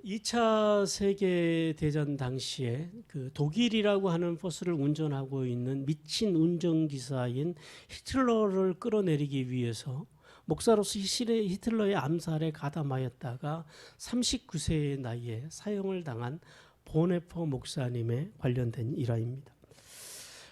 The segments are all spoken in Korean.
2차 세계대전 당시에 그 독일이라고 하는 버스를 운전하고 있는 미친 운전기사인 히틀러를 끌어내리기 위해서 목사로서 히틀러의 암살에 가담하였다가 39세의 나이에 사형을 당한 보네퍼 목사님에 관련된 일화입니다.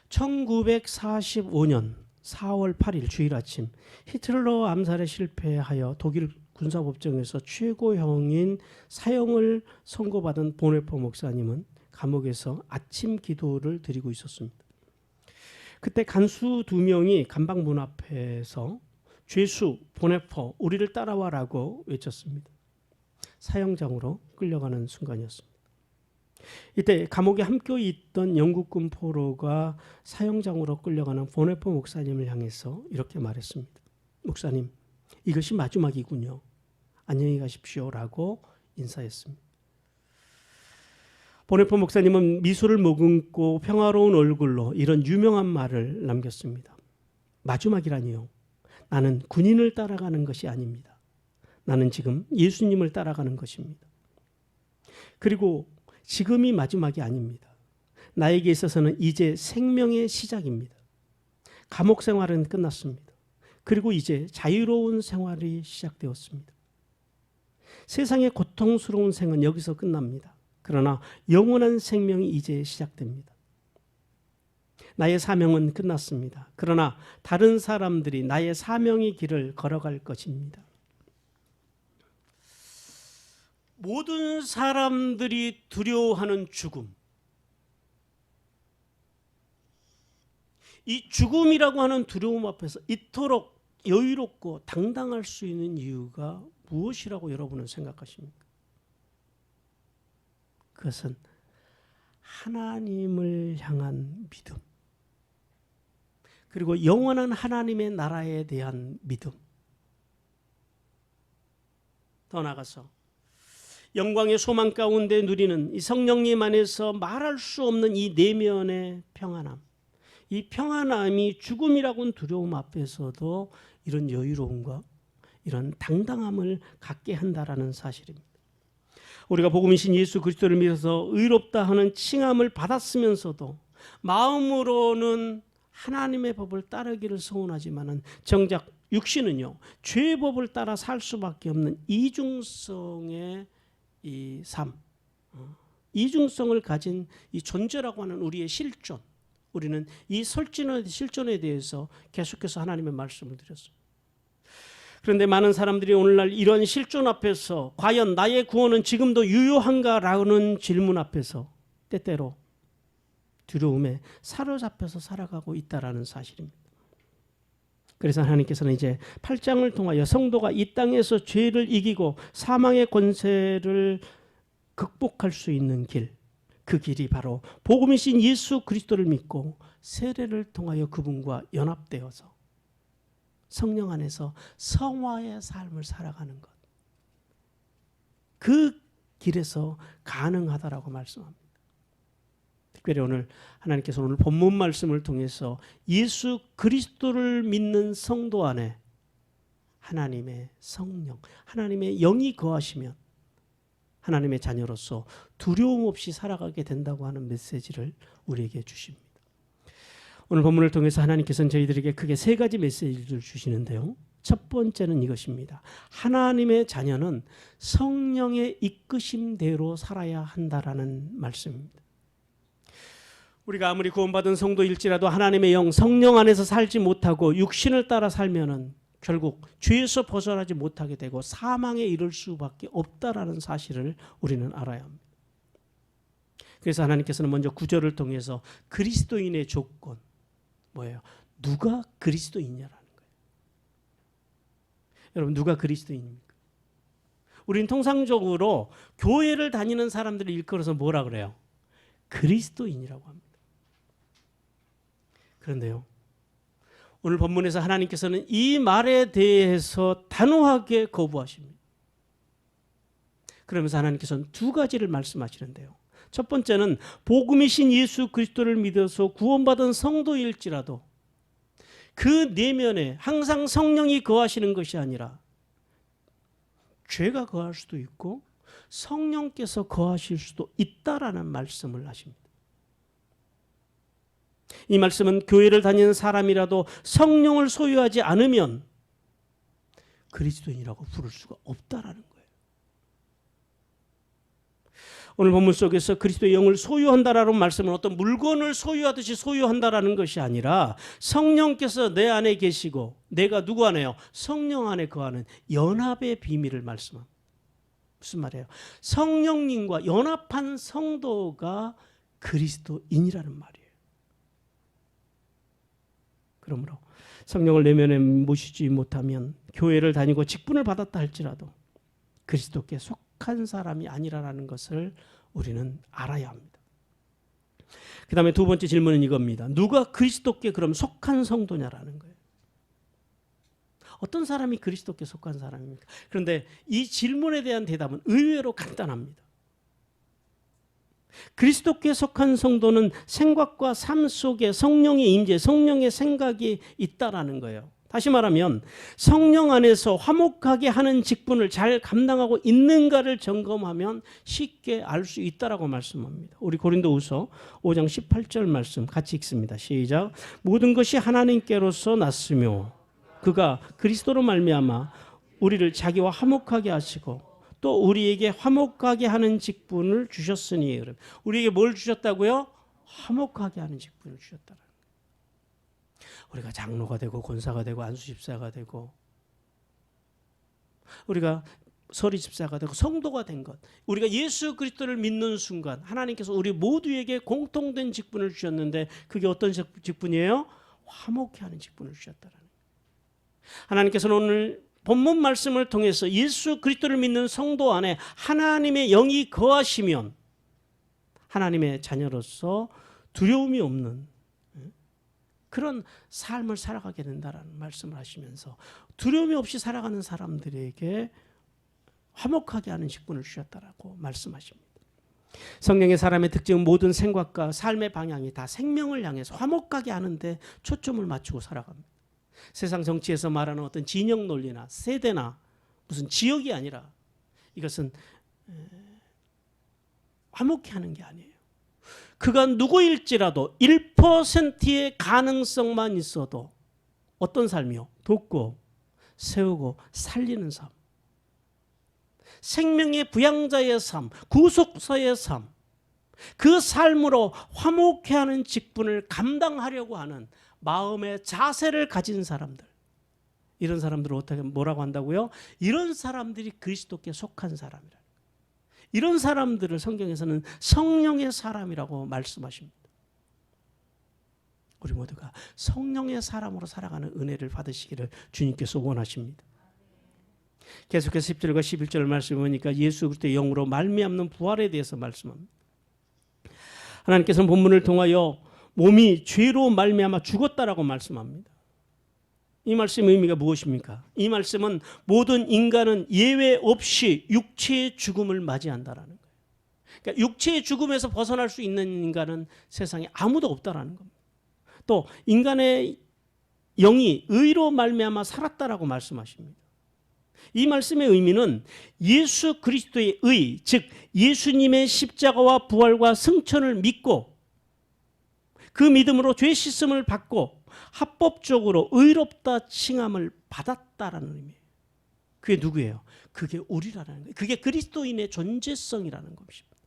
1945년 4월 8일 주일 아침 히틀러 암살에 실패하여 독일 군사법정에서 최고형인 사형을 선고받은 보네퍼 목사님은 감옥에서 아침 기도를 드리고 있었습니다. 그때 간수 2명이 감방문 앞에서 죄수 보네퍼 우리를 따라와라고 외쳤습니다. 사형장으로 끌려가는 순간이었습니다. 이때 감옥에 함께 있던 영국군 포로가 사형장으로 끌려가는 보네퍼 목사님을 향해서 이렇게 말했습니다. 목사님, 이것이 마지막이군요. 안녕히 가십시오라고 인사했습니다. 보네퍼 목사님은 미소를 머금고 평화로운 얼굴로 이런 유명한 말을 남겼습니다. 마지막이라니요. 나는 군인을 따라가는 것이 아닙니다. 나는 지금 예수님을 따라가는 것입니다. 그리고 지금이 마지막이 아닙니다. 나에게 있어서는 이제 생명의 시작입니다. 감옥 생활은 끝났습니다. 그리고 이제 자유로운 생활이 시작되었습니다. 세상의 고통스러운 생은 여기서 끝납니다. 그러나 영원한 생명이 이제 시작됩니다. 나의 사명은 끝났습니다. 그러나 다른 사람들이 나의 사명의 길을 걸어갈 것입니다. 모든 사람들이 두려워하는 죽음. 이 죽음이라고 하는 두려움 앞에서 이토록 여유롭고 당당할 수 있는 이유가 무엇이라고 여러분은 생각하십니까? 그것은 하나님을 향한 믿음, 그리고 영원한 하나님의 나라에 대한 믿음. 더 나아가서 영광의 소망 가운데 누리는 이 성령님 안에서 말할 수 없는 이 내면의 평안함. 이 평안함이 죽음이라고는 두려움 앞에서도 이런 여유로움과 이런 당당함을 갖게 한다라는 사실입니다. 우리가 복음이신 예수 그리스도를 믿어서 의롭다 하는 칭함을 받았으면서도 마음으로는 하나님의 법을 따르기를 소원하지만은 정작 육신은요, 죄의 법을 따라 살 수밖에 없는 이중성의 이 삶, 이중성을 가진 이 존재라고 하는 우리의 실존. 우리는 이 실존에 대해서 계속해서 하나님의 말씀을 드렸습니다. 그런데 많은 사람들이 오늘날 이런 실존 앞에서 과연 나의 구원은 지금도 유효한가라는 질문 앞에서 때때로 두려움에 사로잡혀서 살아가고 있다라는 사실입니다. 그래서 하나님께서는 이제 8장을 통하여 성도가 이 땅에서 죄를 이기고 사망의 권세를 극복할 수 있는 길, 그 길이 바로 복음이신 예수 그리스도를 믿고 세례를 통하여 그분과 연합되어서 성령 안에서 성화의 삶을 살아가는 것. 그 길에서 가능하다라고 말씀합니다. 특별히 오늘 하나님께서 오늘 본문 말씀을 통해서 예수 그리스도를 믿는 성도 안에 하나님의 성령, 하나님의 영이 거하시면 하나님의 자녀로서 두려움 없이 살아가게 된다고 하는 메시지를 우리에게 주십니다. 오늘 본문을 통해서 하나님께서는 저희들에게 크게 3가지 메시지를 주시는데요. 첫 번째는 이것입니다. 하나님의 자녀는 성령의 이끄심대로 살아야 한다라는 말씀입니다. 우리가 아무리 구원받은 성도일지라도 하나님의 영, 성령 안에서 살지 못하고 육신을 따라 살면은 결국 죄에서 벗어나지 못하게 되고 사망에 이를 수밖에 없다라는 사실을 우리는 알아야 합니다. 그래서 하나님께서는 먼저 9절을 통해서 그리스도인의 조건, 뭐예요? 누가 그리스도인이냐라는 거예요. 여러분, 누가 그리스도인입니까? 우리는 통상적으로 교회를 다니는 사람들을 일컬어서 뭐라 그래요? 그리스도인이라고 합니다. 그런데요, 오늘 본문에서 하나님께서는 이 말에 대해서 단호하게 거부하십니다. 그러면서 하나님께서는 2가지를 말씀하시는데요. 첫 번째는 복음이신 예수 그리스도를 믿어서 구원받은 성도일지라도 그 내면에 항상 성령이 거하시는 것이 아니라 죄가 거할 수도 있고 성령께서 거하실 수도 있다라는 말씀을 하십니다. 이 말씀은 교회를 다니는 사람이라도 성령을 소유하지 않으면 그리스도인이라고 부를 수가 없다라는 거예요. 오늘 본문 속에서 그리스도의 영을 소유한다라는 말씀은 어떤 물건을 소유하듯이 소유한다라는 것이 아니라 성령께서 내 안에 계시고 내가 누구 안에요? 성령 안에 거하는 연합의 비밀을 말씀합니다. 무슨 말이에요? 성령님과 연합한 성도가 그리스도인이라는 말이에요. 그러므로 성령을 내면에 모시지 못하면 교회를 다니고 직분을 받았다 할지라도 그리스도께 속한 사람이 아니라는 것을 우리는 알아야 합니다. 그 다음에 두 번째 질문은 이겁니다. 누가 그리스도께 그럼 속한 성도냐라는 거예요. 어떤 사람이 그리스도께 속한 사람입니까? 그런데 이 질문에 대한 대답은 의외로 간단합니다. 그리스도께 속한 성도는 생각과 삶 속에 성령의 임재, 성령의 생각이 있다라는 거예요. 다시 말하면 성령 안에서 화목하게 하는 직분을 잘 감당하고 있는가를 점검하면 쉽게 알 수 있다라고 말씀합니다. 우리 고린도후서 5장 18절 말씀 같이 읽습니다. 시작. 모든 것이 하나님께로서 났으며 그가 그리스도로 말미암아 우리를 자기와 화목하게 하시고 또 우리에게 화목하게 하는 직분을 주셨으니, 우리에게 뭘 주셨다고요? 화목하게 하는 직분을 주셨다는 거예요. 우리가 장로가 되고 권사가 되고 안수집사가 되고 우리가 서리집사가 되고 성도가 된 것, 우리가 예수 그리스도를 믿는 순간 하나님께서 우리 모두에게 공통된 직분을 주셨는데 그게 어떤 직분이에요? 화목케 하는 직분을 주셨다는 거예요. 하나님께서는 오늘 본문 말씀을 통해서 예수 그리스도를 믿는 성도 안에 하나님의 영이 거하시면 하나님의 자녀로서 두려움이 없는 그런 삶을 살아가게 된다라는 말씀을 하시면서 두려움이 없이 살아가는 사람들에게 화목하게 하는 직분을 주셨다라고 말씀하십니다. 성령의 사람의 특징은 모든 생각과 삶의 방향이 다 생명을 향해서 화목하게 하는데 초점을 맞추고 살아갑니다. 세상 정치에서 말하는 어떤 진영 논리나 세대나 무슨 지역이 아니라 이것은 화목케 하는 게 아니에요. 그가 누구일지라도 1%의 가능성만 있어도 어떤 삶이요? 돕고 세우고 살리는 삶, 생명의 부양자의 삶, 구속사의 삶, 그 삶으로 화목케 하는 직분을 감당하려고 하는 마음의 자세를 가진 사람들, 이런 사람들을 어떻게 뭐라고 한다고요? 이런 사람들이 그리스도께 속한 사람이라. 이런 사람들을 성경에서는 성령의 사람이라고 말씀하십니다. 우리 모두가 성령의 사람으로 살아가는 은혜를 받으시기를 주님께서 원하십니다. 계속해서 10절과 11절 말씀을 보니까 예수 그리스도의 영으로 말미암는 부활에 대해서 말씀합니다. 하나님께서는 본문을 통하여 몸이 죄로 말미암아 죽었다라고 말씀합니다. 이 말씀의 의미가 무엇입니까? 이 말씀은 모든 인간은 예외 없이 육체의 죽음을 맞이한다라는 거예요. 그러니까 육체의 죽음에서 벗어날 수 있는 인간은 세상에 아무도 없다라는 겁니다. 또 인간의 영이 의로 말미암아 살았다라고 말씀하십니다. 이 말씀의 의미는 예수 그리스도의 의, 즉 예수님의 십자가와 부활과 승천을 믿고 그 믿음으로 죄 씻음을 받고 합법적으로 의롭다 칭함을 받았다라는 의미예요. 그게 누구예요? 그게 우리라는 거예요. 그게 그리스도인의 존재성이라는 것입니다.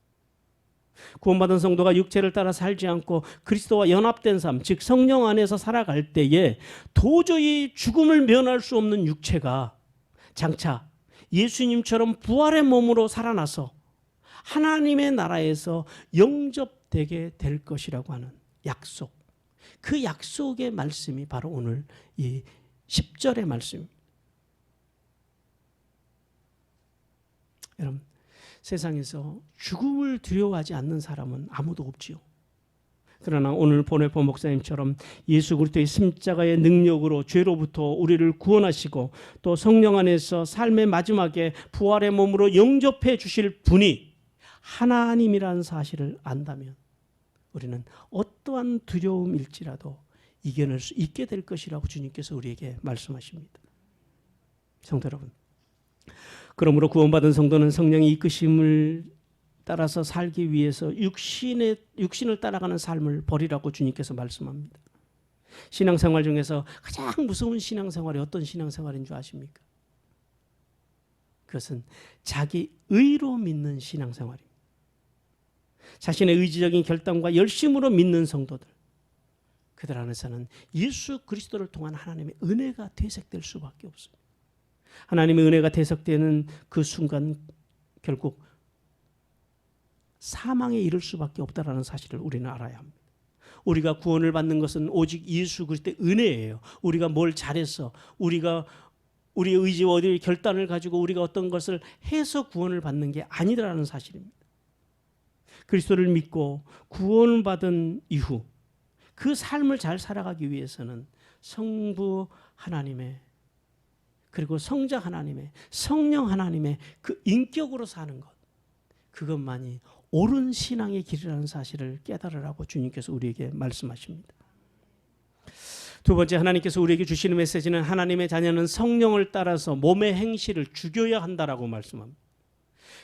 구원받은 성도가 육체를 따라 살지 않고 그리스도와 연합된 삶, 즉 성령 안에서 살아갈 때에 도저히 죽음을 면할 수 없는 육체가 장차 예수님처럼 부활의 몸으로 살아나서 하나님의 나라에서 영접되게 될 것이라고 하는 약속, 그 약속의 말씀이 바로 오늘 이 10절의 말씀입니다. 여러분, 세상에서 죽음을 두려워하지 않는 사람은 아무도 없지요. 그러나 오늘 보네포 목사님처럼 예수 그리스도의 십자가의 능력으로 죄로부터 우리를 구원하시고 또 성령 안에서 삶의 마지막에 부활의 몸으로 영접해 주실 분이 하나님이라는 사실을 안다면 우리는 어떠한 두려움일지라도 이겨낼 수 있게 될 것이라고 주님께서 우리에게 말씀하십니다. 성도 여러분, 그러므로 구원받은 성도는 성령의 이끄심을 따라서 살기 위해서 육신을 따라가는 삶을 버리라고 주님께서 말씀합니다. 신앙생활 중에서 가장 무서운 신앙생활이 어떤 신앙생활인 줄 아십니까? 그것은 자기 의로 믿는 신앙생활입니다. 자신의 의지적인 결단과 열심으로 믿는 성도들, 그들 안에서는 예수 그리스도를 통한 하나님의 은혜가 퇴색될 수밖에 없습니다. 하나님의 은혜가 퇴색되는 그 순간 결국 사망에 이를 수밖에 없다는 사실을 우리는 알아야 합니다. 우리가 구원을 받는 것은 오직 예수 그리스도의 은혜예요. 우리가 뭘 잘해서, 우리가 우리의 의지와 어디의 결단을 가지고 우리가 어떤 것을 해서 구원을 받는 게 아니라는 사실입니다. 그리스도를 믿고 구원을 받은 이후 그 삶을 잘 살아가기 위해서는 성부 하나님의, 그리고 성자 하나님의, 성령 하나님의 그 인격으로 사는 것, 그것만이 옳은 신앙의 길이라는 사실을 깨달으라고 주님께서 우리에게 말씀하십니다. 두 번째, 하나님께서 우리에게 주시는 메시지는 하나님의 자녀는 성령을 따라서 몸의 행실을 죽여야 한다라고 말씀합니다.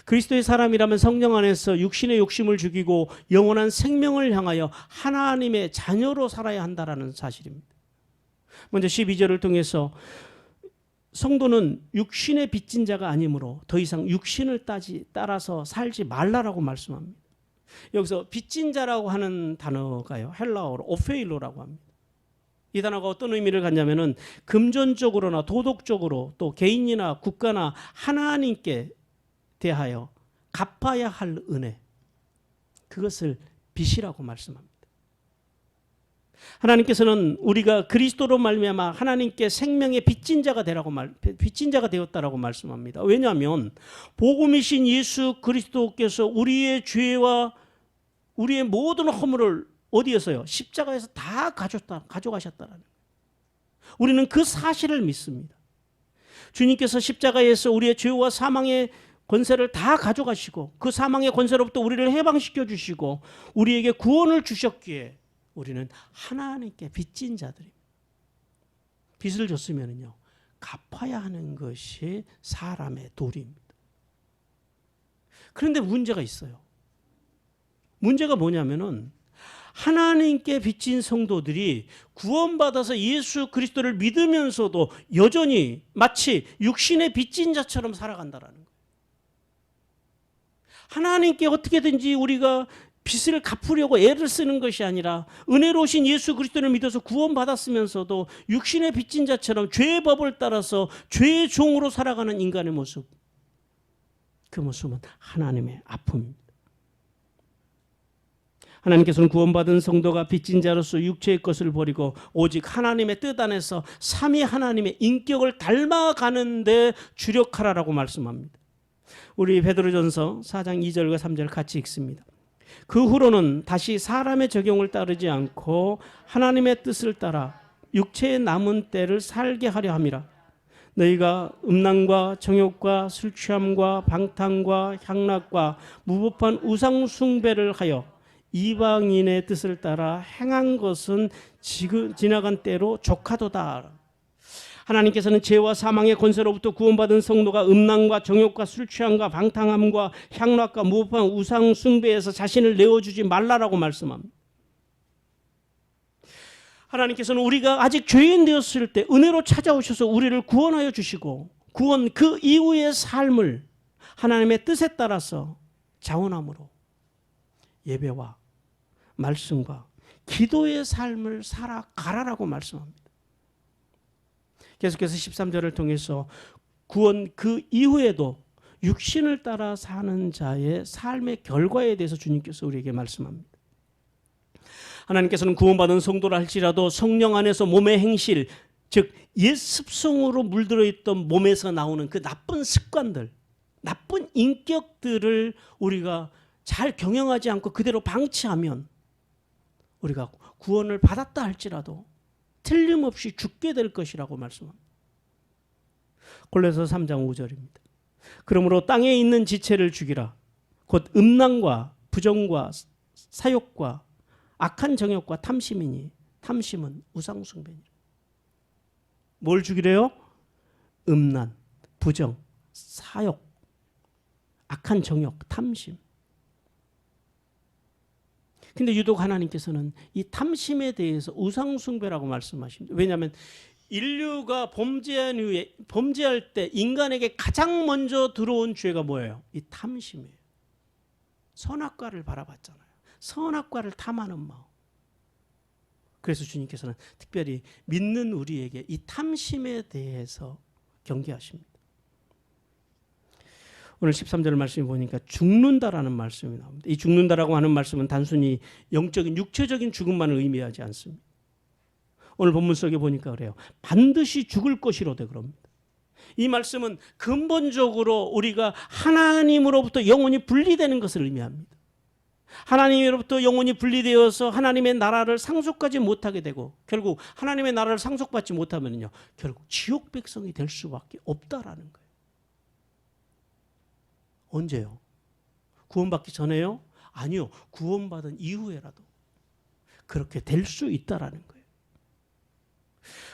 그리스도의 사람이라면 성령 안에서 육신의 욕심을 죽이고 영원한 생명을 향하여 하나님의 자녀로 살아야 한다라는 사실입니다. 먼저 12절을 통해서 성도는 육신의 빚진 자가 아니므로 더 이상 육신을 따라서 살지 말라라고 말씀합니다. 여기서 빚진 자라고 하는 단어가요, 헬라어로 오페일로라고 합니다. 이 단어가 어떤 의미를 갖냐면은 금전적으로나 도덕적으로 또 개인이나 국가나 하나님께 대하여 갚아야 할 은혜, 그것을 빚이라고 말씀합니다. 하나님께서는 우리가 그리스도로 말미암아 하나님께 생명의 빚진 자가 되었다라고 말씀합니다. 왜냐하면 복음이신 예수 그리스도께서 우리의 죄와 우리의 모든 허물을 어디에서요? 십자가에서 다 가져가셨다라는 거예요. 우리는 그 사실을 믿습니다. 주님께서 십자가에서 우리의 죄와 사망의 권세를 다 가져가시고 그 사망의 권세로부터 우리를 해방시켜 주시고 우리에게 구원을 주셨기에 우리는 하나님께 빚진 자들입니다. 빚을 졌으면요, 갚아야 하는 것이 사람의 도리입니다. 그런데 문제가 있어요. 문제가 뭐냐면은 하나님께 빚진 성도들이 구원받아서 예수 그리스도를 믿으면서도 여전히 마치 육신의 빚진 자처럼 살아간다라는 거예요. 하나님께 어떻게든지 우리가 빚을 갚으려고 애를 쓰는 것이 아니라 은혜로우신 예수 그리스도를 믿어서 구원받았으면서도 육신의 빚진 자처럼 죄의 법을 따라서 죄의 종으로 살아가는 인간의 모습, 그 모습은 하나님의 아픔입니다. 하나님께서는 구원받은 성도가 빚진 자로서 육체의 것을 버리고 오직 하나님의 뜻 안에서 삼위 하나님의 인격을 닮아가는 데 주력하라라고 말씀합니다. 우리 베드로전서 4장 2절과 3절 같이 읽습니다. 그 후로는 다시 사람의 적용을 따르지 않고 하나님의 뜻을 따라 육체의 남은 때를 살게 하려 함이라. 너희가 음란과 정욕과 술 취함과 방탕과 향락과 무법한 우상 숭배를 하여 이방인의 뜻을 따라 행한 것은 지나간 때로 족하도다. 하나님께서는 죄와 사망의 권세로부터 구원받은 성도가 음란과 정욕과 술 취함과 방탕함과 향락과 무법한 우상 숭배에서 자신을 내어주지 말라라고 말씀합니다. 하나님께서는 우리가 아직 죄인 되었을 때 은혜로 찾아오셔서 우리를 구원하여 주시고 구원 그 이후의 삶을 하나님의 뜻에 따라서 자원함으로 예배와 말씀과 기도의 삶을 살아가라라고 말씀합니다. 계속해서 13절을 통해서 구원 그 이후에도 육신을 따라 사는 자의 삶의 결과에 대해서 주님께서 우리에게 말씀합니다. 하나님께서는 구원받은 성도라 할지라도 성령 안에서 몸의 행실, 즉 옛 습성으로 물들어 있던 몸에서 나오는 그 나쁜 습관들, 나쁜 인격들을 우리가 잘 경영하지 않고 그대로 방치하면 우리가 구원을 받았다 할지라도 틀림없이 죽게 될 것이라고 말씀합니다. 골로새 3장 5절입니다. 그러므로 땅에 있는 지체를 죽이라. 곧 음란과 부정과 사욕과 악한 정욕과 탐심이니 탐심은 우상숭배니라. 뭘 죽이래요? 음란, 부정, 사욕, 악한 정욕, 탐심. 근데 유독 하나님께서는 이 탐심에 대해서 우상숭배라고 말씀하십니다. 왜냐하면 인류가 범죄할 때 인간에게 가장 먼저 들어온 죄가 뭐예요? 이 탐심이에요. 선악과를 바라봤잖아요. 선악과를 탐하는 마음. 그래서 주님께서는 특별히 믿는 우리에게 이 탐심에 대해서 경계하십니다. 오늘 13절 말씀을 보니까 죽는다라는 말씀이 나옵니다. 이 죽는다라고 하는 말씀은 단순히 영적인 육체적인 죽음만을 의미하지 않습니다. 오늘 본문 속에 보니까 그래요. 반드시 죽을 것이로되 그럽니다. 이 말씀은 근본적으로 우리가 하나님으로부터 영원히 분리되는 것을 의미합니다. 하나님으로부터 영원히 분리되어서 하나님의 나라를 상속하지 못하게 되고 결국 하나님의 나라를 상속받지 못하면요, 결국 지옥 백성이 될 수밖에 없다라는 거예요. 언제요? 구원받기 전에요? 아니요. 구원받은 이후에라도 그렇게 될 수 있다라는 거예요.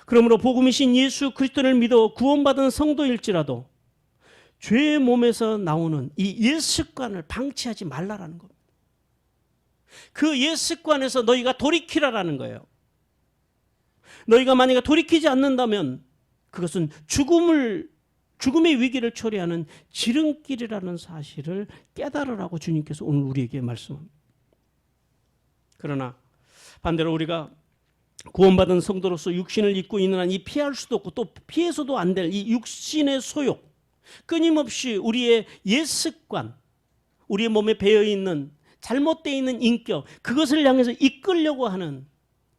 그러므로 복음이신 예수 그리스도를 믿어 구원받은 성도일지라도 죄의 몸에서 나오는 이 옛 습관을 방치하지 말라라는 겁니다. 그 옛 습관에서 너희가 돌이키라라는 거예요. 너희가 만약에 돌이키지 않는다면 그것은 죽음의 위기를 초래하는 지름길이라는 사실을 깨달으라고 주님께서 오늘 우리에게 말씀합니다. 그러나 반대로 우리가 구원받은 성도로서 육신을 입고 있는 한 이 피할 수도 없고 또 피해서도 안 될 이 육신의 소욕, 끊임없이 우리의 옛 습관, 우리의 몸에 배어있는 잘못되어 있는 인격, 그것을 향해서 이끌려고 하는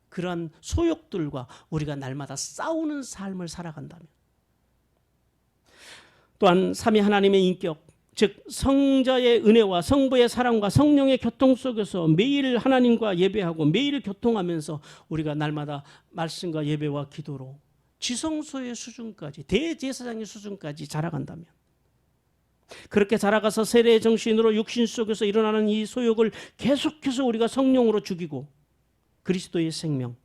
그러한 소욕들과 우리가 날마다 싸우는 삶을 살아간다면, 또한 삼위 하나님의 인격, 즉 성자의 은혜와 성부의 사랑과 성령의 교통 속에서 매일 하나님과 예배하고 매일 교통하면서 우리가 날마다 말씀과 예배와 기도로 지성소의 수준까지, 대제사장의 수준까지 자라간다면, 그렇게 자라가서 세례의 정신으로 육신 속에서 일어나는 이 소욕을 계속해서 우리가 성령으로 죽이고 그리스도의 생명,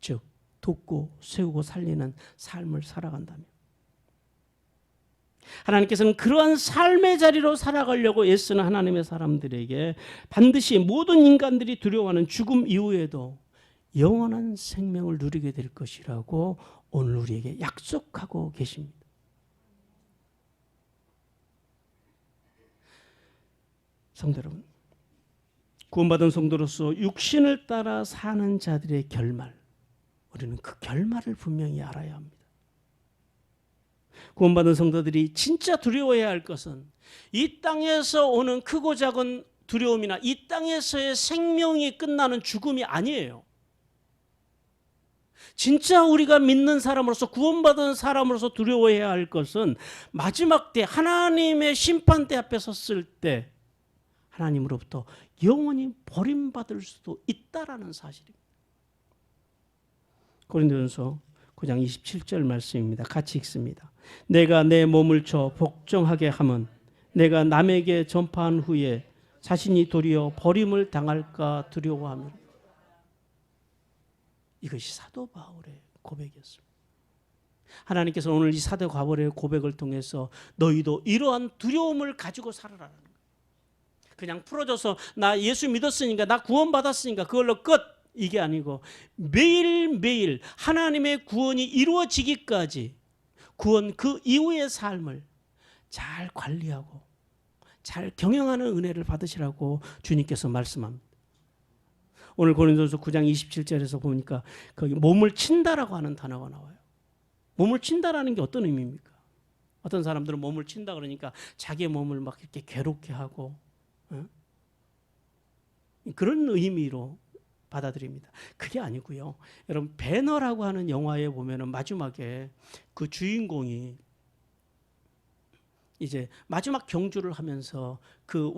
즉 돕고 세우고 살리는 삶을 살아간다면, 하나님께서는 그러한 삶의 자리로 살아가려고 애쓰는 하나님의 사람들에게 반드시 모든 인간들이 두려워하는 죽음 이후에도 영원한 생명을 누리게 될 것이라고 오늘 우리에게 약속하고 계십니다. 성도 여러분, 구원받은 성도로서 육신을 따라 사는 자들의 결말, 우리는 그 결말을 분명히 알아야 합니다. 구원받은 성도들이 진짜 두려워해야 할 것은 이 땅에서 오는 크고 작은 두려움이나 이 땅에서의 생명이 끝나는 죽음이 아니에요. 진짜 우리가 믿는 사람으로서, 구원받은 사람으로서 두려워해야 할 것은 마지막 때 하나님의 심판대 앞에 섰을 때 하나님으로부터 영원히 버림받을 수도 있다라는 사실입니다. 고린도전서 9장 27절 말씀입니다. 같이 읽습니다. 내가 내 몸을 쳐 복종하게 하면 내가 남에게 전파한 후에 자신이 도리어 버림을 당할까 두려워하며. 이것이 사도 바울의 고백이었습니다. 하나님께서 오늘 이 사도 바울의 고백을 통해서 너희도 이러한 두려움을 가지고 살아라는 거예요. 그냥 풀어줘서 나 예수 믿었으니까, 나 구원받았으니까 그걸로 끝, 이게 아니고 매일매일 하나님의 구원이 이루어지기까지 구원 그 이후의 삶을 잘 관리하고 잘 경영하는 은혜를 받으시라고 주님께서 말씀합니다. 오늘 고린도전서 9장 27절에서 보니까 거기 몸을 친다라고 하는 단어가 나와요. 몸을 친다라는 게 어떤 의미입니까? 어떤 사람들은 몸을 친다 그러니까 자기의 몸을 막 이렇게 괴롭게 하고 그런 의미로 받아들입니다. 그게 아니고요. 여러분, 배너라고 하는 영화에 보면은 마지막에 그 주인공이 이제 마지막 경주를 하면서 그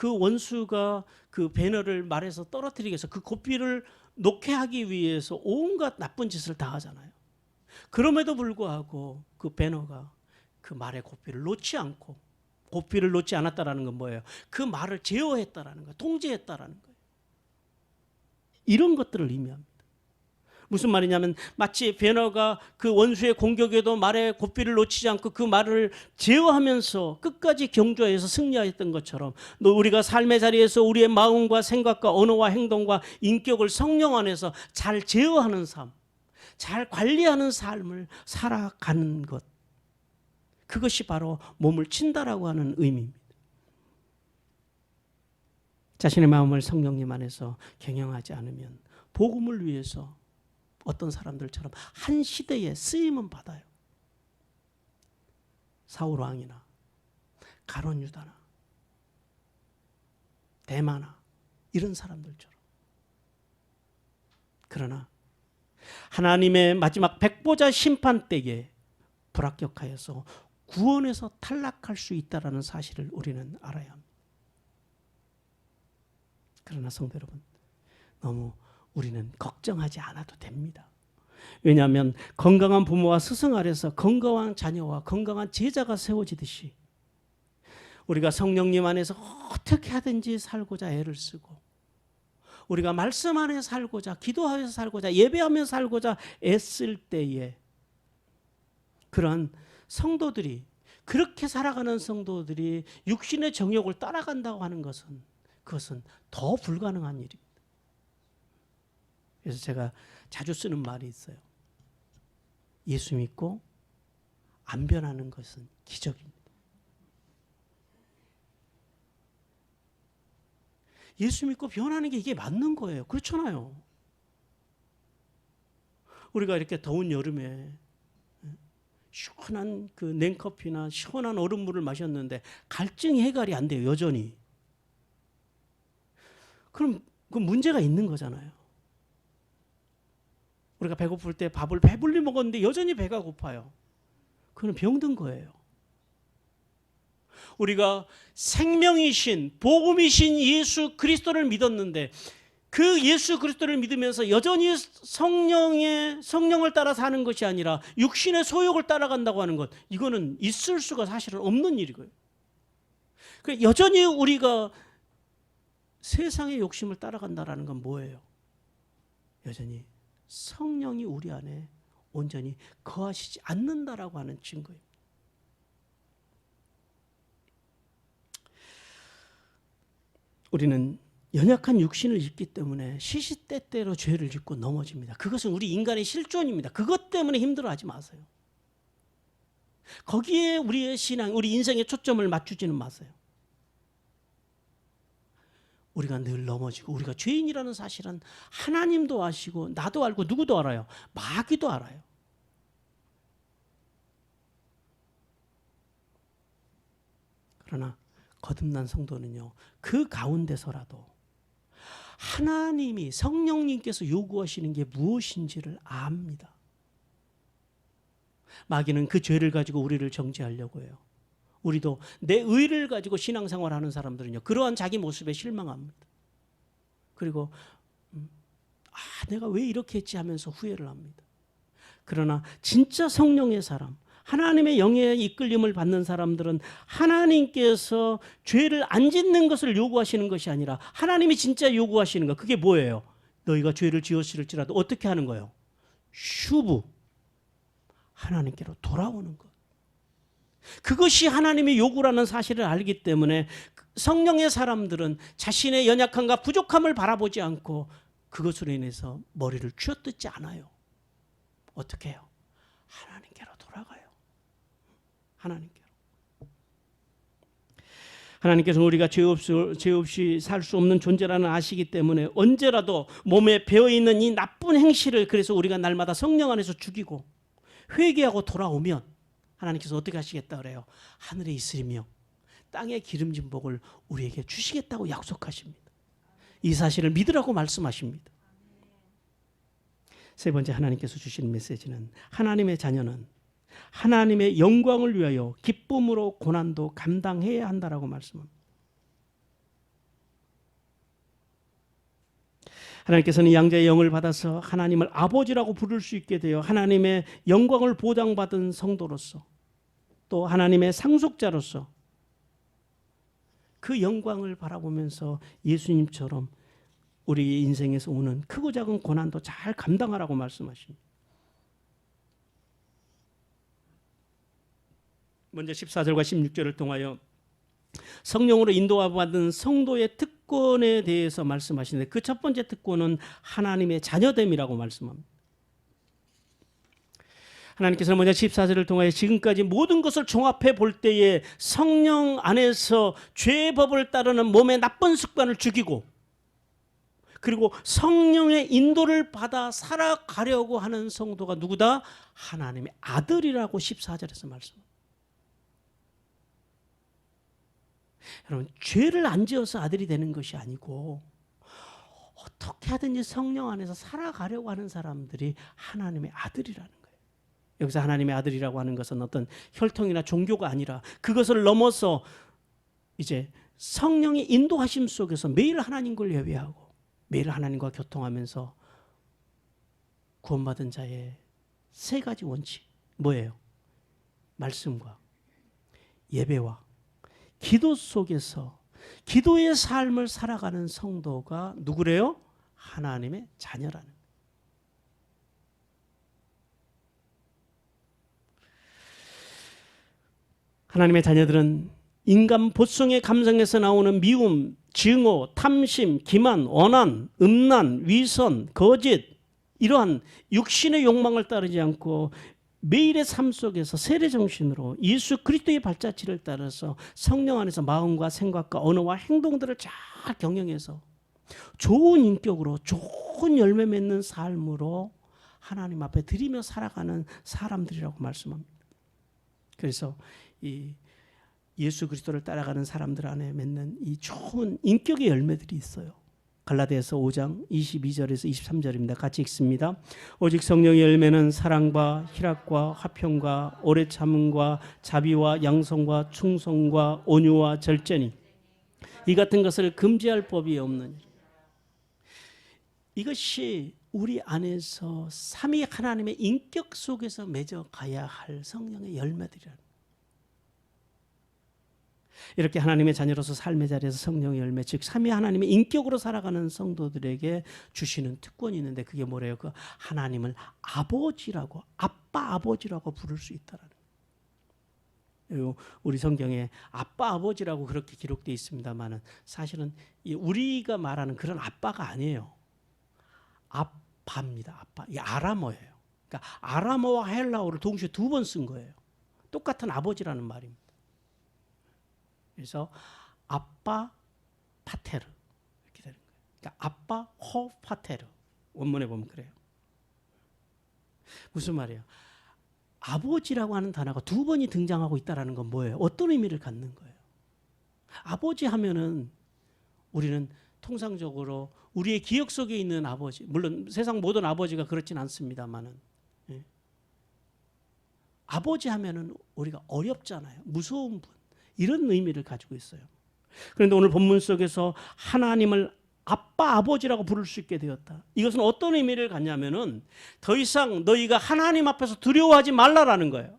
원수가 그 배너를 말에서 떨어뜨리기 위해서 그 고삐를 놓게 하기 위해서 온갖 나쁜 짓을 다 하잖아요. 그럼에도 불구하고 그 배너가 그 말의 고삐를 놓지 않고, 고삐를 놓지 않았다라는 건 뭐예요? 그 말을 제어했다라는 거예요. 통제했다라는 거예요. 이런 것들을 의미합니다. 무슨 말이냐면 마치 베너가 그 원수의 공격에도 말의 고삐를 놓치지 않고 그 말을 제어하면서 끝까지 경주하여서 승리하였던 것처럼 우리가 삶의 자리에서 우리의 마음과 생각과 언어와 행동과 인격을 성령 안에서 잘 제어하는 삶, 잘 관리하는 삶을 살아가는 것, 그것이 바로 몸을 친다라고 하는 의미입니다. 자신의 마음을 성령님 안에서 경영하지 않으면 복음을 위해서 어떤 사람들처럼 한 시대에 쓰임은 받아요. 사울 왕이나 가룟 유다나 대마나 이런 사람들처럼. 그러나 하나님의 마지막 백보자 심판 때에 불합격하여서 구원에서 탈락할 수 있다는 사실을 우리는 알아야 합니다. 그러나 성도 여러분, 너무 우리는 걱정하지 않아도 됩니다. 왜냐하면 건강한 부모와 스승 아래서 건강한 자녀와 건강한 제자가 세워지듯이 우리가 성령님 안에서 어떻게 하든지 살고자 애를 쓰고 우리가 말씀 안에 살고자 기도하면서 살고자 예배하며 살고자 애쓸 때에 그런 성도들이 그렇게 살아가는 성도들이 육신의 정욕을 따라간다고 하는 것은 그것은 더 불가능한 일입니다. 그래서 제가 자주 쓰는 말이 있어요. 예수 믿고 안 변하는 것은 기적입니다. 예수 믿고 변하는 게 이게 맞는 거예요. 그렇잖아요. 우리가 이렇게 더운 여름에 시원한 그 냉커피나 시원한 얼음물을 마셨는데 갈증이 해결이 안 돼요. 여전히. 그럼 그 문제가 있는 거잖아요. 우리가 배고플 때 밥을 배불리 먹었는데 여전히 배가 고파요. 그건 병든 거예요. 우리가 생명이신 복음이신 예수 그리스도를 믿었는데 그 예수 그리스도를 믿으면서 여전히 성령을 따라 사는 것이 아니라 육신의 소욕을 따라간다고 하는 것, 이거는 있을 수가 사실은 없는 일이고요. 여전히 우리가 세상의 욕심을 따라간다는 건 뭐예요? 여전히 성령이 우리 안에 온전히 거하시지 않는다라고 하는 증거입니다. 우리는 연약한 육신을 입기 때문에 시시때때로 죄를 짓고 넘어집니다. 그것은 우리 인간의 실존입니다. 그것 때문에 힘들어하지 마세요. 거기에 우리의 신앙, 우리 인생의 초점을 맞추지는 마세요. 우리가 늘 넘어지고 우리가 죄인이라는 사실은 하나님도 아시고 나도 알고 누구도 알아요. 마귀도 알아요. 그러나 거듭난 성도는요, 그 가운데서라도 하나님이 성령님께서 요구하시는 게 무엇인지를 압니다. 마귀는 그 죄를 가지고 우리를 정죄하려고 해요. 우리도 내 의를 가지고 신앙생활하는 사람들은요, 그러한 자기 모습에 실망합니다. 그리고 내가 왜 이렇게 했지 하면서 후회를 합니다. 그러나 진짜 성령의 사람, 하나님의 영의 이끌림을 받는 사람들은 하나님께서 죄를 안 짓는 것을 요구하시는 것이 아니라 하나님이 진짜 요구하시는 것, 그게 뭐예요? 너희가 죄를 지었을지라도 어떻게 하는 거예요? 슈브, 하나님께로 돌아오는 것. 그것이 하나님의 요구라는 사실을 알기 때문에 성령의 사람들은 자신의 연약함과 부족함을 바라보지 않고 그것으로 인해서 머리를 쥐어뜯지 않아요. 어떻게 해요? 하나님께로 돌아가요. 하나님께로. 하나님께서 우리가 죄 없이 살 수 없는 존재라는 아시기 때문에 언제라도 몸에 배어있는 이 나쁜 행실을 그래서 우리가 날마다 성령 안에서 죽이고 회개하고 돌아오면 하나님께서 어떻게 하시겠다 그래요? 하늘에 있으리며 땅의 기름진 복을 우리에게 주시겠다고 약속하십니다. 이 사실을 믿으라고 말씀하십니다. 세 번째 하나님께서 주신 메시지는 하나님의 자녀는 하나님의 영광을 위하여 기쁨으로 고난도 감당해야 한다라고 말씀합니다. 하나님께서는 양자의 영을 받아서 하나님을 아버지라고 부를 수 있게 되어 하나님의 영광을 보장받은 성도로서 또 하나님의 상속자로서 그 영광을 바라보면서 예수님처럼 우리 인생에서 오는 크고 작은 고난도 잘 감당하라고 말씀하십니다. 먼저 14절과 16절을 통하여 성령으로 인도받은 성도의 특권에 대해서 말씀하시는데 그 첫 번째 특권은 하나님의 자녀됨이라고 말씀합니다. 하나님께서는 먼저 14절을 통하여 지금까지 모든 것을 종합해 볼 때에 성령 안에서 죄의 법을 따르는 몸의 나쁜 습관을 죽이고 그리고 성령의 인도를 받아 살아가려고 하는 성도가 누구다? 하나님의 아들이라고 14절에서 말씀합니다. 여러분, 죄를 안 지어서 아들이 되는 것이 아니고 어떻게 하든지 성령 안에서 살아가려고 하는 사람들이 하나님의 아들이라는 거예요. 여기서 하나님의 아들이라고 하는 것은 어떤 혈통이나 종교가 아니라 그것을 넘어서 이제 성령의 인도하심 속에서 매일 하나님을 예배하고 매일 하나님과 교통하면서 구원받은 자의 세 가지 원칙 뭐예요? 말씀과 예배와 기도 속에서 기도의 삶을 살아가는 성도가 누구래요? 하나님의 자녀라는 거예요. 하나님의 자녀들은 인간 본성의 감성에서 나오는 미움, 증오, 탐심, 기만, 원한, 음란, 위선, 거짓 이러한 육신의 욕망을 따르지 않고 매일의 삶 속에서 세례정신으로 예수 그리스도의 발자취를 따라서 성령 안에서 마음과 생각과 언어와 행동들을 잘 경영해서 좋은 인격으로 좋은 열매 맺는 삶으로 하나님 앞에 드리며 살아가는 사람들이라고 말씀합니다. 그래서 이 예수 그리스도를 따라가는 사람들 안에 맺는 이 좋은 인격의 열매들이 있어요. 갈라디아서 5장 22절에서 23절입니다. 같이 읽습니다. 오직 성령의 열매는 사랑과 희락과 화평과 오래 참음과 자비와 양성과 충성과 온유와 절제니 이 같은 것을 금지할 법이 없느니라. 이것이 우리 안에서 삼위 하나님의 인격 속에서 맺어가야 할 성령의 열매들이라는 거예요. 이렇게 하나님의 자녀로서 삶의 자리에서 성령의 열매, 즉 삼위 하나님의 인격으로 살아가는 성도들에게 주시는 특권이 있는데 그게 뭐래요? 그 하나님을 아버지라고, 아빠 아버지라고 부를 수 있다라는 거예요. 우리 성경에 아빠 아버지라고 그렇게 기록되어 있습니다만은 사실은 우리가 말하는 그런 아빠가 아니에요. 아빠입니다. 아빠. 이 아람어예요. 그러니까 아람어와 헬라어를 동시에 두 번 쓴 거예요. 똑같은 아버지라는 말입니다. 그래서 아빠 파테르 이렇게 되는 거예요. 그러니까 아빠 호 파테르 원문에 보면 그래요. 무슨 말이에요? 아버지라고 하는 단어가 두 번이 등장하고 있다는 건 뭐예요? 어떤 의미를 갖는 거예요? 아버지 하면은 우리는 통상적으로 우리의 기억 속에 있는 아버지, 물론 세상 모든 아버지가 그렇진 않습니다만은 아버지 하면은 우리가 어렵잖아요. 무서운 분. 이런 의미를 가지고 있어요. 그런데 오늘 본문 속에서 하나님을 아빠 아버지라고 부를 수 있게 되었다. 이것은 어떤 의미를 갖냐면은 더 이상 너희가 하나님 앞에서 두려워하지 말라라는 거예요.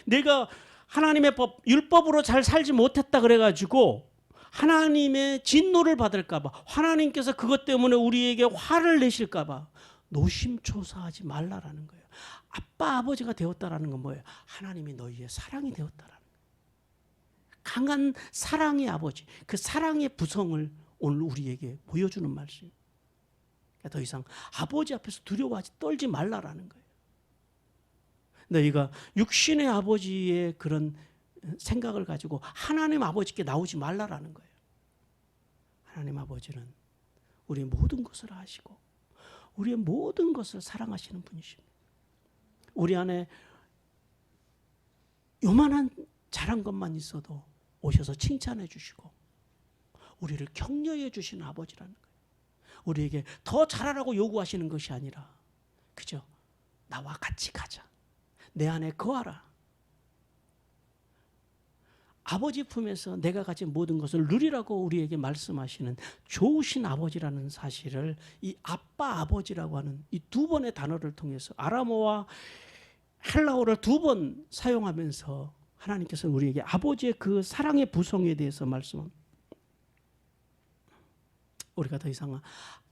내가 하나님의 법, 율법으로 잘 살지 못했다 그래가지고 하나님의 진노를 받을까 봐, 하나님께서 그것 때문에 우리에게 화를 내실까 봐 노심초사하지 말라라는 거예요. 아빠 아버지가 되었다라는 건 뭐예요? 하나님이 너희의 사랑이 되었다라는 거예요. 강한 사랑의 아버지, 그 사랑의 부성을 오늘 우리에게 보여주는 말씀. 더 이상 아버지 앞에서 두려워하지 떨지 말라라는 거예요. 너희가 육신의 아버지의 그런 생각을 가지고 하나님 아버지께 나오지 말라라는 거예요. 하나님 아버지는 우리의 모든 것을 아시고 우리의 모든 것을 사랑하시는 분이십니다. 우리 안에 요만한 잘한 것만 있어도 오셔서 칭찬해 주시고 우리를 격려해 주시는 아버지라는 거예요. 우리에게 더 잘하라고 요구하시는 것이 아니라 그저 나와 같이 가자. 내 안에 거하라. 아버지 품에서 내가 가진 모든 것을 누리라고 우리에게 말씀하시는 좋으신 아버지라는 사실을 이 아빠 아버지라고 하는 이 두 번의 단어를 통해서 아람어와 헬라어를 두 번 사용하면서 하나님께서 우리에게 아버지의 그 사랑의 부성에 대해서 말씀합니다. 우리가 더 이상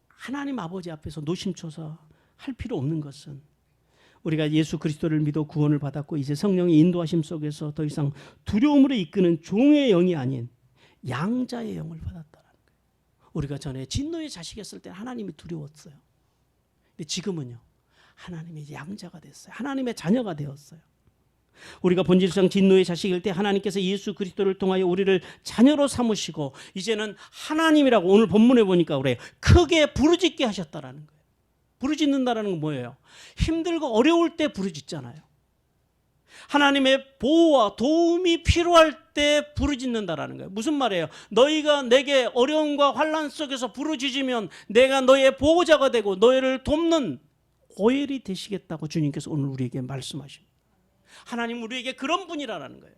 하나님 아버지 앞에서 노심초사 할 필요 없는 것은 우리가 예수 그리스도를 믿어 구원을 받았고 이제 성령의 인도하심 속에서 더 이상 두려움으로 이끄는 종의 영이 아닌 양자의 영을 받았다는 거예요. 우리가 전에 진노의 자식이었을 때 하나님이 두려웠어요. 근데 지금은요, 하나님의 양자가 됐어요. 하나님의 자녀가 되었어요. 우리가 본질상 진노의 자식일 때 하나님께서 예수 그리스도를 통하여 우리를 자녀로 삼으시고 이제는 하나님이라고 오늘 본문에 보니까 그래요. 크게 부르짖게 하셨다라는 거예요. 부르짖는다라는 건 뭐예요? 힘들고 어려울 때 부르짖잖아요. 하나님의 보호와 도움이 필요할 때 부르짖는다라는 거예요. 무슨 말이에요? 너희가 내게 어려움과 환난 속에서 부르짖으면 내가 너의 보호자가 되고 너희를 돕는 고엘이 되시겠다고 주님께서 오늘 우리에게 말씀하십니다. 하나님 우리에게 그런 분이라는 거예요.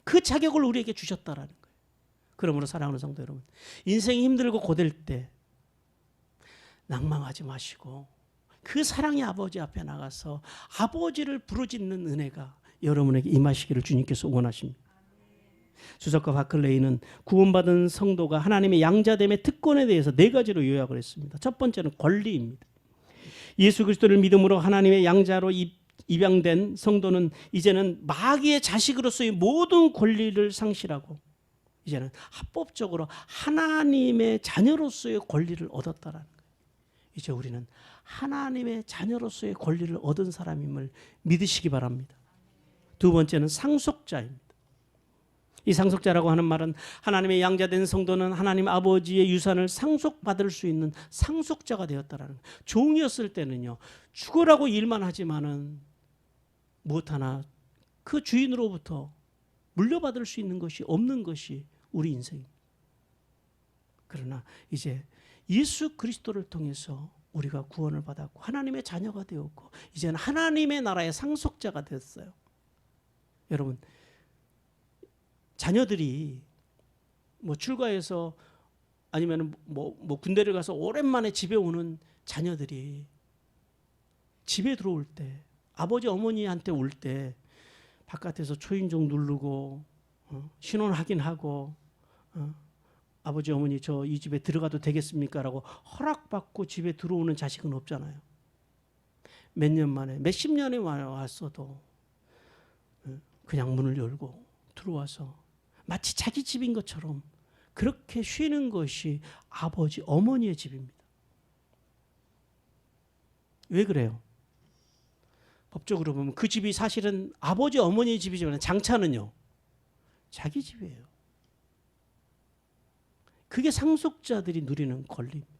그 자격을 우리에게 주셨다라는 거예요. 그러므로 사랑하는 성도 여러분, 인생이 힘들고 고될 때 낭망하지 마시고 그 사랑의 아버지 앞에 나가서 아버지를 부르짖는 은혜가 여러분에게 임하시기를 주님께서 원하십니다. 주석가 바클레이는 구원받은 성도가 하나님의 양자됨의 특권에 대해서 4가지로 요약을 했습니다. 첫 번째는 권리입니다. 예수 그리스도를 믿음으로 하나님의 양자로 입양된 성도는 이제는 마귀의 자식으로서의 모든 권리를 상실하고 이제는 합법적으로 하나님의 자녀로서의 권리를 얻었다라는 거예요. 이제 우리는 하나님의 자녀로서의 권리를 얻은 사람임을 믿으시기 바랍니다. 두 번째는 상속자입니다. 이 상속자라고 하는 말은 하나님의 양자된 성도는 하나님 아버지의 유산을 상속받을 수 있는 상속자가 되었다라는 거예요. 종이었을 때는요, 죽으라고 일만 하지만은 무엇 하나 그 주인으로부터 물려받을 수 있는 것이 없는 것이 우리 인생입니다. 그러나 이제 예수 그리스도를 통해서 우리가 구원을 받았고 하나님의 자녀가 되었고 이제는 하나님의 나라의 상속자가 됐어요. 여러분, 자녀들이 뭐 출가해서 아니면 뭐 군대를 가서 오랜만에 집에 오는 자녀들이 집에 들어올 때 아버지 어머니한테 올 때 바깥에서 초인종 누르고 신원 확인하고 아버지 어머니 저 이 집에 들어가도 되겠습니까? 라고 허락받고 집에 들어오는 자식은 없잖아요. 몇 년 만에 몇십 년에 왔어도 그냥 문을 열고 들어와서 마치 자기 집인 것처럼 그렇게 쉬는 것이 아버지 어머니의 집입니다. 왜 그래요? 법적으로 보면 그 집이 사실은 아버지 어머니의 집이지만 장차는요 자기 집이에요. 그게 상속자들이 누리는 권리입니다.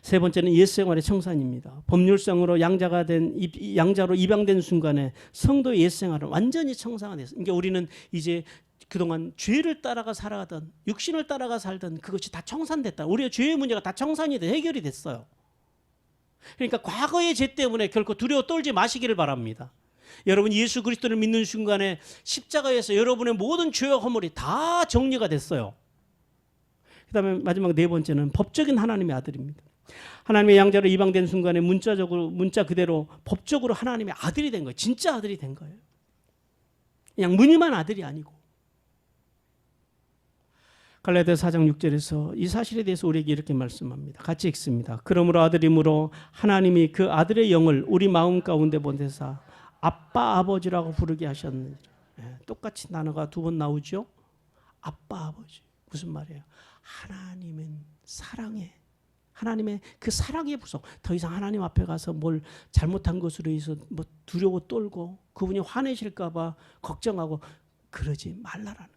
세 번째는 옛생활의 청산입니다. 법률상으로 양자로 입양된 순간에 성도의 옛생활은 완전히 청산이 됐어요. 그러니까 우리는 이제 그동안 죄를 따라가 살아가던 육신을 따라가 살던 그것이 다 청산됐다. 우리의 죄의 문제가 다 청산이 돼 해결이 됐어요. 그러니까 과거의 죄 때문에 결코 두려워 떨지 마시기를 바랍니다. 여러분 예수 그리스도를 믿는 순간에 십자가에서 여러분의 모든 죄와 허물이 다 정리가 됐어요. 그 다음에 마지막 네 번째는 법적인 하나님의 아들입니다. 하나님의 양자로 입양된 순간에 문자 그대로 법적으로 하나님의 아들이 된 거예요. 진짜 아들이 된 거예요. 그냥 무늬만 아들이 아니고. 갈라디아서 4장 6절에서 이 사실에 대해서 우리에게 이렇게 말씀합니다. 같이 읽습니다. 그러므로 아들임으로 하나님이 그 아들의 영을 우리 마음 가운데 보내사 아빠 아버지라고 부르게 하셨느니라. 똑같이 단어가 2번 나오죠. 아빠 아버지. 무슨 말이에요? 하나님은 사랑해. 하나님의 그 사랑의 부속. 더 이상 하나님 앞에 가서 뭘 잘못한 것으로 해서 뭐 두려워 떨고 그분이 화내실까 봐 걱정하고 그러지 말라라는 거예요.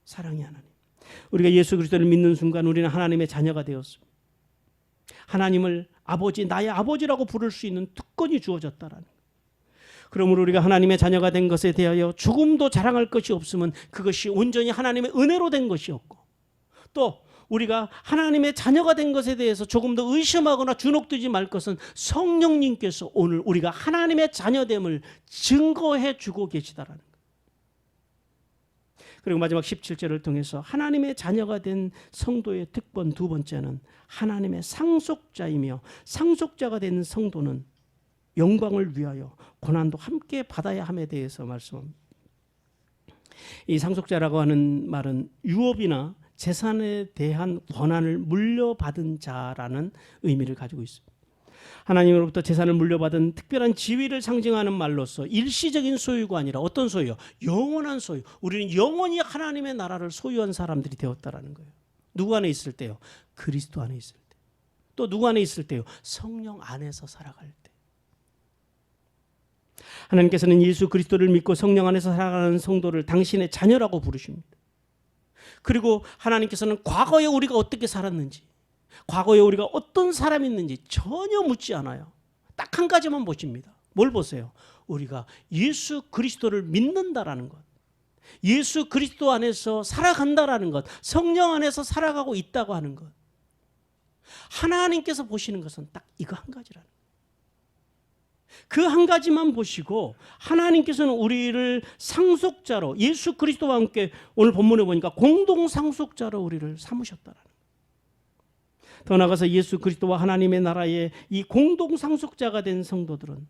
사랑의 하나님. 우리가 예수 그리스도를 믿는 순간 우리는 하나님의 자녀가 되었습니다. 하나님을 아버지, 나의 아버지라고 부를 수 있는 특권이 주어졌다라는 거예요. 그러므로 우리가 하나님의 자녀가 된 것에 대하여 조금도 자랑할 것이 없으면 그것이 온전히 하나님의 은혜로 된 것이었고 또 우리가 하나님의 자녀가 된 것에 대해서 조금 더 의심하거나 주눅들지 말 것은 성령님께서 오늘 우리가 하나님의 자녀됨을 증거해 주고 계시다라는 거예요. 그리고 마지막 17절을 통해서 하나님의 자녀가 된 성도의 특권 두 번째는 하나님의 상속자이며 상속자가 된 성도는 영광을 위하여 고난도 함께 받아야 함에 대해서 말씀합니다. 이 상속자라고 하는 말은 유업이나 재산에 대한 권한을 물려받은 자라는 의미를 가지고 있습니다. 하나님으로부터 재산을 물려받은 특별한 지위를 상징하는 말로서 일시적인 소유가 아니라 어떤 소유요? 영원한 소유. 우리는 영원히 하나님의 나라를 소유한 사람들이 되었다라는 거예요. 누구 안에 있을 때요? 그리스도 안에 있을 때. 또 누구 안에 있을 때요? 성령 안에서 살아갈 때. 하나님께서는 예수 그리스도를 믿고 성령 안에서 살아가는 성도를 당신의 자녀라고 부르십니다. 그리고 하나님께서는 과거에 우리가 어떻게 살았는지, 과거에 우리가 어떤 사람이 있는지 전혀 묻지 않아요. 딱 한 가지만 보십니다. 뭘 보세요? 우리가 예수 그리스도를 믿는다라는 것, 예수 그리스도 안에서 살아간다라는 것, 성령 안에서 살아가고 있다고 하는 것. 하나님께서 보시는 것은 딱 이거 한 가지라는 거예요. 그 한 가지만 보시고 하나님께서는 우리를 상속자로, 예수 그리스도와 함께 오늘 본문에 보니까 공동 상속자로 우리를 삼으셨다라는 거예요. 더 나아가서 예수 그리스도와 하나님의 나라의 이 공동 상속자가 된 성도들은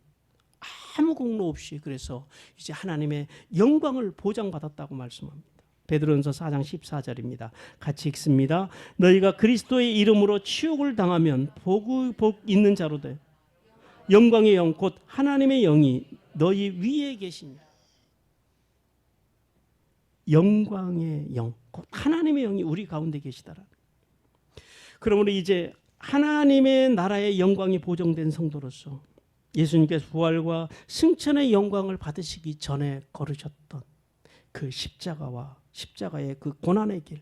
아무 공로 없이 그래서 이제 하나님의 영광을 보장받았다고 말씀합니다. 베드로전서 4장 14절입니다. 같이 읽습니다. 너희가 그리스도의 이름으로 치욕을 당하면 복 있는 자로 돼. 영광의 영 곧 하나님의 영이 너희 위에 계시니. 영광의 영 곧 하나님의 영이 우리 가운데 계시다라. 그러므로 이제 하나님의 나라의 영광이 보정된 성도로서 예수님께서 부활과 승천의 영광을 받으시기 전에 걸으셨던 그 십자가와 십자가의 그 고난의 길,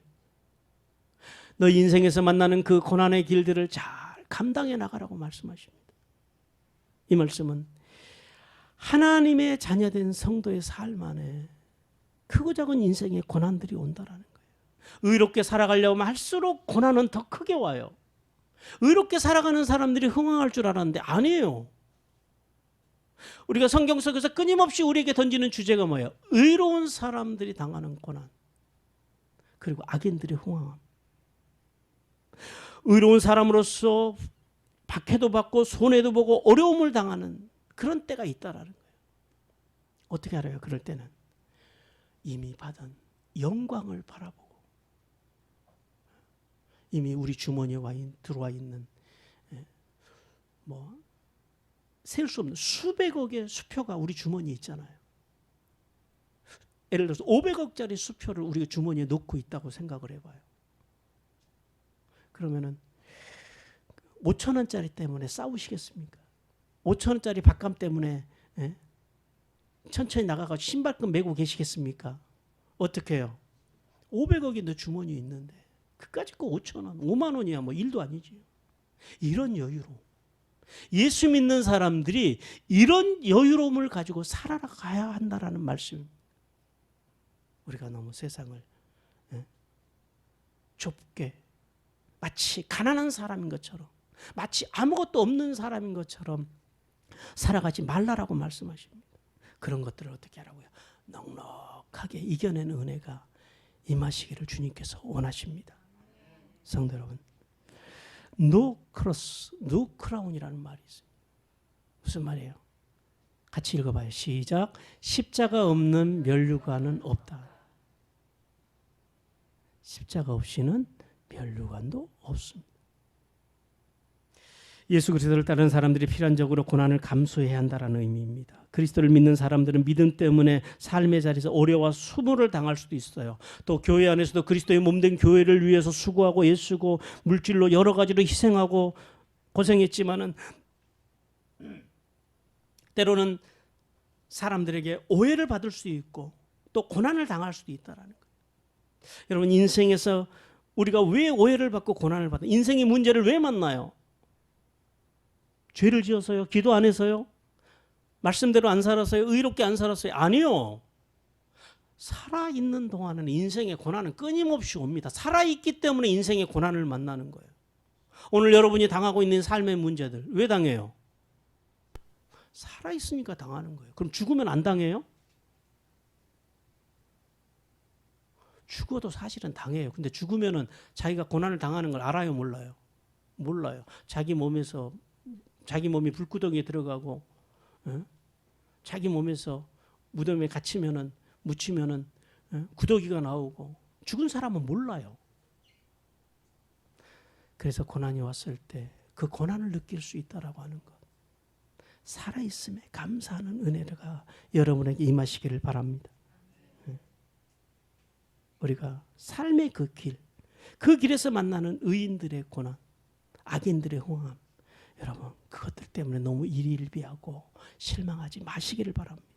너희 인생에서 만나는 그 고난의 길들을 잘 감당해 나가라고 말씀하십니다. 이 말씀은 하나님의 자녀된 성도의 삶 안에 크고 작은 인생의 고난들이 온다라는 거예요. 의롭게 살아가려면 할수록 고난은 더 크게 와요. 의롭게 살아가는 사람들이 흥황할 줄 알았는데 아니에요. 우리가 성경 속에서 끊임없이 우리에게 던지는 주제가 뭐예요? 의로운 사람들이 당하는 고난, 그리고 악인들의 흥황함. 의로운 사람으로서 박해도 받고 손해도 보고 어려움을 당하는 그런 때가 있다라는 거예요. 어떻게 알아요? 그럴 때는 이미 받은 영광을 바라보고 이미 우리 주머니에 들어와 있는 뭐 셀 수 없는 수백억의 수표가 우리 주머니에 있잖아요. 예를 들어서 500억짜리 수표를 우리가 주머니에 넣고 있다고 생각을 해봐요. 그러면은 5,000원짜리 때문에 싸우시겠습니까? 5,000원짜리 밥값 때문에 천천히 나가서 신발끈 메고 계시겠습니까? 어떻게 해요? 500억이 너 주머니에 있는데 그까짓 거 5,000원, 5만 원이야 뭐 일도 아니지. 이런 여유로 예수 믿는 사람들이 이런 여유로움을 가지고 살아가야 한다라는 말씀. 우리가 너무 세상을 좁게 마치 가난한 사람인 것처럼, 마치 아무것도 없는 사람인 것처럼 살아가지 말라라고 말씀하십니다. 그런 것들을 어떻게 하라고요? 넉넉하게 이겨내는 은혜가 임하시기를 주님께서 원하십니다. 성도 여러분, no cross, no crown이라는 말이 있어요. 무슨 말이에요? 같이 읽어봐요. 시작. 십자가 없는 면류관은 없다. 십자가 없이는 면류관도 없습니다. 예수 그리스도를 따르는 사람들이 필연적으로 고난을 감수해야 한다는 의미입니다. 그리스도를 믿는 사람들은 믿음 때문에 삶의 자리에서 오래와 수모를 당할 수도 있어요. 또 교회 안에서도 그리스도의 몸된 교회를 위해서 수고하고 애쓰고 물질로 여러 가지로 희생하고 고생했지만은 때로는 사람들에게 오해를 받을 수 있고 또 고난을 당할 수도 있다라는 거예요. 여러분, 인생에서 우리가 왜 오해를 받고 고난을 받아? 인생의 문제를 왜 만나요? 죄를 지어서요? 기도 안 해서요? 말씀대로 안 살아서요? 의롭게 안 살았어요? 아니요. 살아있는 동안은 인생의 고난은 끊임없이 옵니다. 살아있기 때문에 인생의 고난을 만나는 거예요. 오늘 여러분이 당하고 있는 삶의 문제들 왜 당해요? 살아있으니까 당하는 거예요. 그럼 죽으면 안 당해요? 죽어도 사실은 당해요. 근데 죽으면은 자기가 고난을 당하는 걸 알아요? 몰라요? 몰라요. 자기 몸이 불구덩이에 들어가고 자기 몸에서 무덤에 묻히면은 구더기가 나오고 죽은 사람은 몰라요. 그래서 고난이 왔을 때 그 고난을 느낄 수 있다라고 하는 것. 살아있음에 감사하는 은혜가 여러분에게 임하시기를 바랍니다. 우리가 삶의 그 길, 그 길에서 만나는 의인들의 고난, 악인들의 호함, 여러분 그것들 때문에 너무 일일비하고 실망하지 마시기를 바랍니다.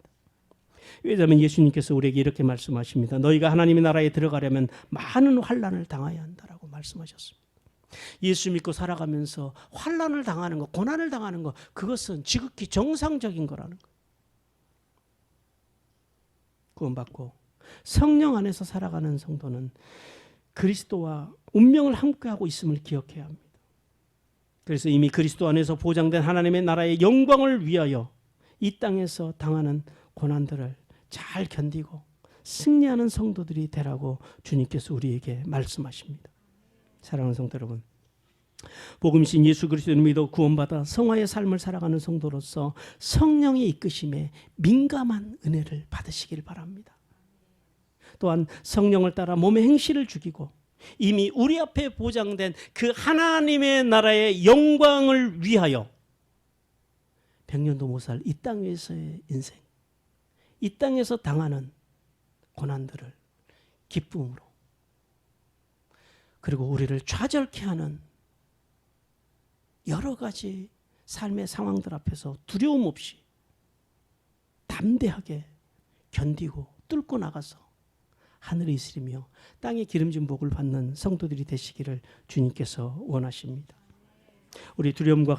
왜냐하면 예수님께서 우리에게 이렇게 말씀하십니다. 너희가 하나님의 나라에 들어가려면 많은 환난을 당해야 한다라고 말씀하셨습니다. 예수 믿고 살아가면서 환난을 당하는 것, 고난을 당하는 것, 그것은 지극히 정상적인 거라는 것. 구원받고 성령 안에서 살아가는 성도는 그리스도와 운명을 함께하고 있음을 기억해야 합니다. 그래서 이미 그리스도 안에서 보장된 하나님의 나라의 영광을 위하여 이 땅에서 당하는 고난들을 잘 견디고 승리하는 성도들이 되라고 주님께서 우리에게 말씀하십니다. 사랑하는 성도 여러분, 복음이신 예수 그리스도를 믿어 구원받아 성화의 삶을 살아가는 성도로서 성령의 이끄심에 민감한 은혜를 받으시길 바랍니다. 또한 성령을 따라 몸의 행실을 죽이고 이미 우리 앞에 보장된 그 하나님의 나라의 영광을 위하여 백년도 못 살 이 땅에서의 인생, 이 땅에서 당하는 고난들을 기쁨으로, 그리고 우리를 좌절케 하는 여러 가지 삶의 상황들 앞에서 두려움 없이 담대하게 견디고 뚫고 나가서 하늘에 있으리며 땅의 기름진 복을 받는 성도들이 되시기를 주님께서 원하십니다. 우리 두려움과